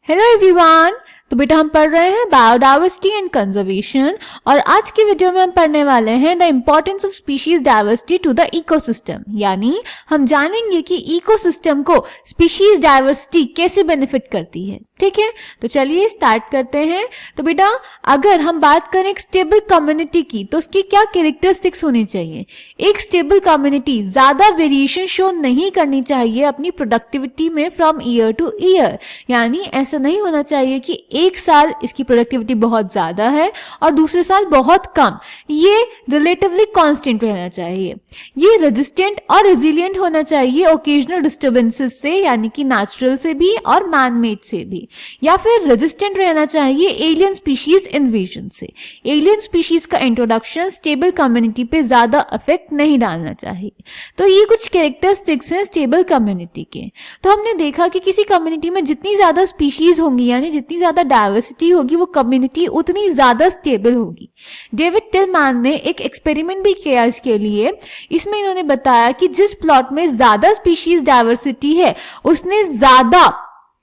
Hello everyone. तो बेटा हम पढ़ रहे हैं बायोडाइवर्सिटी एंड कंजर्वेशन और आज की वीडियो में हम पढ़ने वाले हैं the importance of species diversity to the ecosystem. यानी हम जानेंगे कि इकोसिस्टम को स्पीशीज डाइवर्सिटी कैसे बेनिफिट करती है। ठीक है, तो चलिए स्टार्ट करते हैं। तो बेटा अगर हम बात करें एक स्टेबल कम्युनिटी की तो उसकी क्या कैरेक्टरिस्टिक्स होनी चाहिए। एक स्टेबल कम्युनिटी ज्यादा वेरिएशन शो नहीं करनी चाहिए अपनी प्रोडक्टिविटी में फ्रॉम ईयर टू ईयर। यानी ऐसा नहीं होना चाहिए कि एक साल इसकी प्रोडक्टिविटी बहुत ज्यादा है और दूसरे साल बहुत कम। ये रिलेटिवली कांस्टेंट रहना चाहिए। ये रेजिस्टेंट और रेजिलिएंट होना चाहिए ओकेजनल डिस्टर्बेंसेस से, यानी कि नेचुरल से भी और मैन मेड से भी। या फिर रेजिस्टेंट रहना चाहिए एलियन स्पीशीज इन्वेजन से। एलियन स्पीशीज का इंट्रोडक्शन स्टेबल कम्युनिटी पे ज्यादा इफेक्ट नहीं डालना चाहिए। तो ये कुछ कैरेक्टरिस्टिक्स हैं स्टेबल कम्युनिटी के। तो हमने देखा कि किसी कम्युनिटी में जितनी ज्यादा स्पीशीज होंगी, यानी जितनी ज्यादा डाइवर्सिटी होगी, वो कम्युनिटी उतनी ज्यादा स्टेबल होगी। डेविड टिलमैन ने एक एक्सपेरिमेंट भी किया इसके लिए। इसमें इन्होंने बताया कि जिस प्लॉट में ज्यादा स्पीशीज डाइवर्सिटी है उसने ज्यादा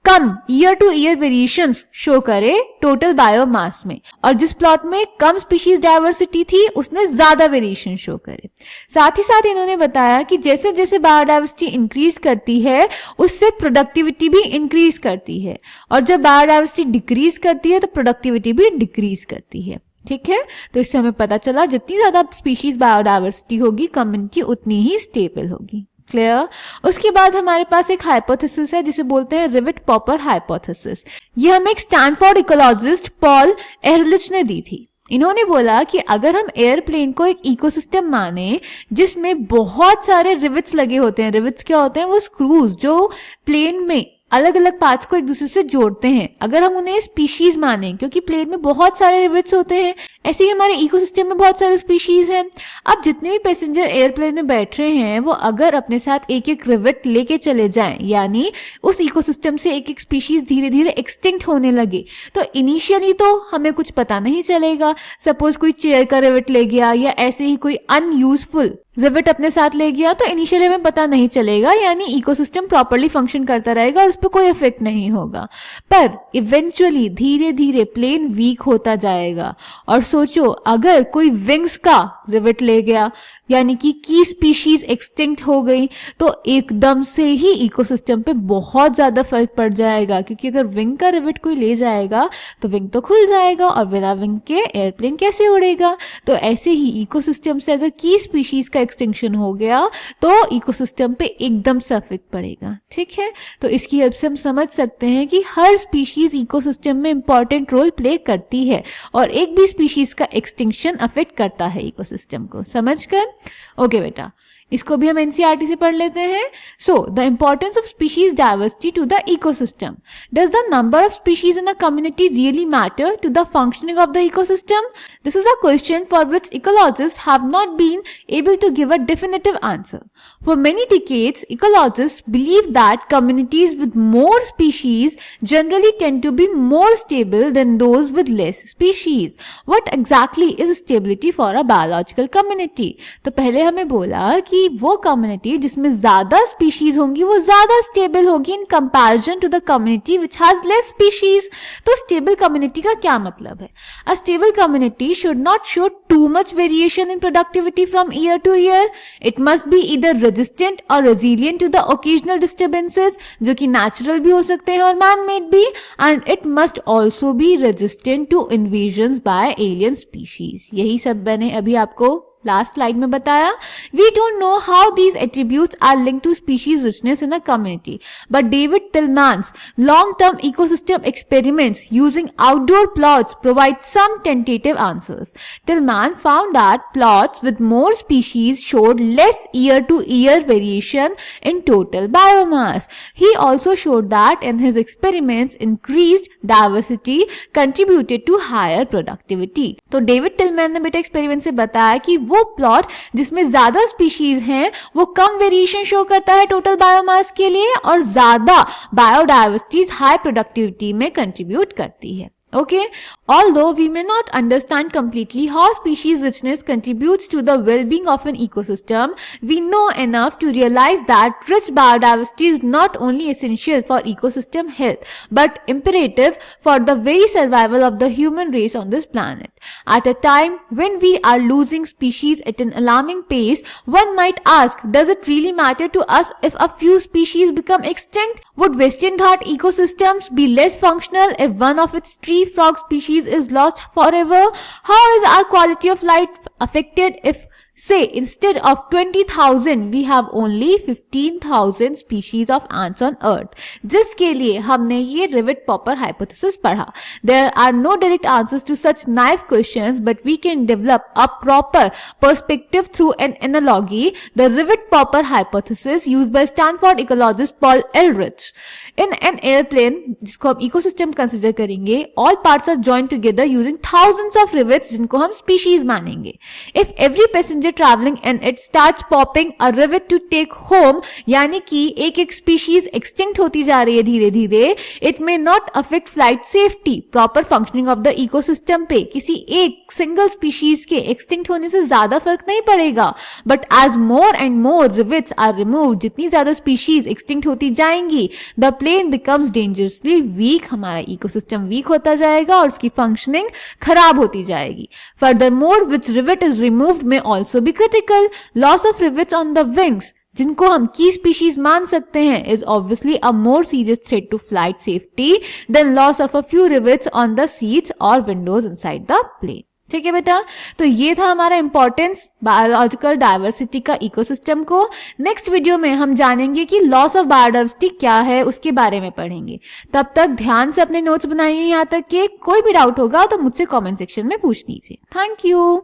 कम year to year variations show करे टोटल बायोमास में, और जिस प्लॉट में कम स्पीशीज डाइवर्सिटी थी उसने ज्यादा वेरिएशन शो करे। साथ ही साथ इन्होंने बताया कि जैसे जैसे बायोडाइवर्सिटी इंक्रीज करती है उससे प्रोडक्टिविटी भी इंक्रीज करती है, और जब बायोडाइवर्सिटी डिक्रीज करती है तो प्रोडक्टिविटी भी डिक्रीज करती है। ठीक है, तो इससे हमें पता चला जितनी ज्यादा स्पीशीज बायोडाइवर्सिटी होगी कम्युनिटी उतनी ही स्टेबल होगी। क्लियर। उसके बाद हमारे पास एक हाइपोथेसिस है जिसे बोलते हैं रिवेट पॉपर हाइपोथेसिस। ये हमें एक स्टैनफोर्ड इकोलॉजिस्ट पॉल एहरलिच ने दी थी। इन्होंने बोला कि अगर हम एयरप्लेन को एक इकोसिस्टम माने जिसमें बहुत सारे रिवेट्स लगे होते हैं। रिवेट्स क्या होते हैं? वो स्क्रूज जो प्लेन में अलग अलग पार्ट्स को एक दूसरे से जोड़ते हैं। अगर हम उन्हें स्पीशीज माने, क्योंकि प्लेन में बहुत सारे रिवेट्स होते हैं, ऐसे ही हमारे इकोसिस्टम में बहुत सारे स्पीशीज हैं। अब जितने भी पैसेंजर एयरप्लेन में बैठ रहे हैं वो अगर अपने साथ एक एक रिवेट लेके चले जाएं, यानी उस इकोसिस्टम से एक एक स्पीशीज धीरे धीरे एक्सटिंक्ट होने लगे, तो इनिशियली तो हमें कुछ पता नहीं चलेगा। सपोज कोई चेयर का रिवेट ले गया या ऐसे ही कोई अनयूजफुल रिवेट अपने साथ ले गया, तो इनिशियली हमें पता नहीं चलेगा, यानी इकोसिस्टम प्रॉपर्ली फंक्शन करता रहेगा और उस पर कोई इफेक्ट नहीं होगा। पर इवेंचुअली धीरे धीरे प्लेन वीक होता जाएगा। और सोचो अगर कोई विंग्स का रिवेट ले गया, यानी कि की स्पीशीज एक्सटिंक्ट हो गई, तो एकदम से ही इकोसिस्टम पे बहुत ज्यादा फर्क पड़ जाएगा। क्योंकि अगर विंग का रिवेट कोई ले जाएगा तो विंग तो खुल जाएगा और बिना विंग के एयरप्लेन कैसे उड़ेगा। तो ऐसे ही इकोसिस्टम से अगर की स्पीशीज का एक्सटिंक्शन हो गया तो इकोसिस्टम पे एकदम से इफेक्ट पड़ेगा। ठीक है, तो इसकी हेल्प से हम समझ सकते हैं कि हर स्पीशीज इकोसिस्टम में इंपॉर्टेंट रोल प्ले करती है और एक भी स्पीशीज का एक्सटिंक्शन अफेक्ट करता है इकोसिस्टम को। समझकर? ओके बेटा, इसको भी हम एनसीईआरटी से पढ़ लेते हैं। So the importance of species diversity to the ecosystem. Does the number of species in a community really matter to the functioning of the ecosystem? This is a question for which ecologist have not been able to give a definitive answer. For many decades, ecologists believe that communities with more species generally tend to be more stable than those with less species. What exactly is stability for a biological community? तो पहले हमें बोला कि वो community जिसमें ज्यादा species होंगी वो ज्यादा स्टेबल होगी in comparison to the community which has less species. तो स्टेबल कम्युनिटी का क्या मतलब है? A stable community should not show too much variation in productivity from year to year. It must be either resistant or resilient to the occasional disturbances, जो कि natural भी हो सकते हैं और man-made भी, and it must also be resistant to invasions by alien species. यही सब मैंने अभी आपको लास्ट स्लाइड में बताया। We don't know how these attributes are linked to species richness in a community, but David Tillman's long-term ecosystem experiments using outdoor plots provide some tentative answers. Tillman found that plots with more species showed less year-to-year variation in total biomass. He also showed that in his experiments, increased diversity contributed to higher productivity. तो David Tilman ने बेटा experiment से बताया कि वो plot जिसमें ज्यादा species हैं वो कम वेरिएशन शो करता है टोटल बायोमास के लिए और ज्यादा बायोडाइवर्सिटी हाई प्रोडक्टिविटी में कंट्रीब्यूट करती है। Okay, although we may not understand completely how species richness contributes to the well-being of an ecosystem, we know enough to realize that rich biodiversity is not only essential for ecosystem health, but imperative for the very survival of the human race on this planet. At a time when we are losing species at an alarming pace, one might ask, does it really matter to us if a few species become extinct? Would Western Ghat ecosystems be less functional if one of its tree frog species is lost forever? How is our quality of life affected if, say, instead of 20,000 we have only 15,000 species of ants on earth? जिसके लिए हमने ये rivet popper hypothesis पढ़ा. There are no direct answers to such naive questions, but we can develop a proper perspective through an analogy, the rivet popper hypothesis used by Stanford ecologist Paul Ehrlich. In an airplane, जिसको हम ecosystem consider करेंगे, all parts are joined together using thousands of rivets जिनको हम species मानेंगे. If every passenger traveling in it starts popping a rivet to take home, यानी कि एक एक species extinct होती जा रही है धीरे धीरे, it may not affect flight safety, proper functioning of the ecosystem पे किसी एक single species के extinct होने से ज्यादा फर्क नहीं पड़ेगा. But as more and more rivets are removed, जितनी ज्यादा species extinct होती जाएंगी, the plane becomes dangerously weak, हमारा ecosystem weak होता जाएगा और उसकी functioning खराब होती जाएगी. Furthermore, which rivet is removed may also be critical. Loss of rivets on the wings, जिनको हम की स्पीशीज मान सकते हैं, is obviously a more serious threat to flight safety than loss of a few rivets on the seats or windows inside the plane. ठीक है बेटा, तो ये था हमारा इंपॉर्टेंस बायोलॉजिकल डाइवर्सिटी का इकोसिस्टम को. नेक्स्ट वीडियो में हम जानेंगे कि लॉस ऑफ बायोडाइवर्सिटी क्या है, उसके बारे में पढ़ेंगे. तब तक ध्यान से अपने नोट्स बनाइए. यहाँ तक कि कोई भी डाउट होगा तो मुझसे कमेंट सेक्शन में पूछ लीजिए. Thank you.